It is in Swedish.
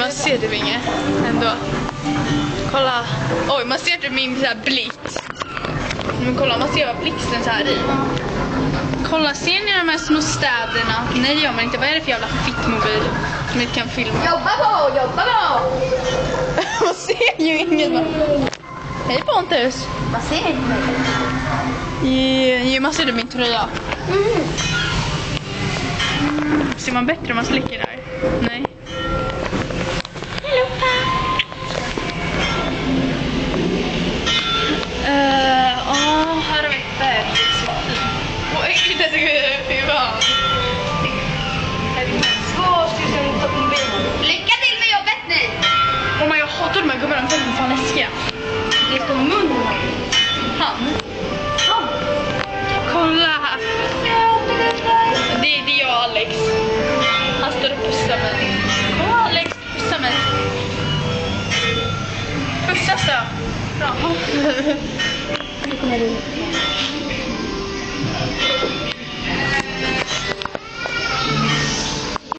Man ser det inget ändå. Kolla. Oj, man ser typ min så här blixt. Men kolla, man ser blixten så här i. Kolla, ser ni de här små städerna? Nej, det gör man inte. Vad är det för jävla fittmobil som inte kan filma? Jobba på! Man ser ju inget. Hej Pontus. Vad ser ni på mig? Man ser det min tröja. Ser man bättre om man slickar där? Nej. Här har vi ett berg. Oj, det är bra. Lycka till med jobbet nu! Oh my, jag hatar de här gubbarna, de är fan läskiga. Det står mun. Han. Kolla här. Det är jag och Alex. Han står och pussar mig. Kolla Alex, pussar mig. Pussas då. Bra. Nu kommer du.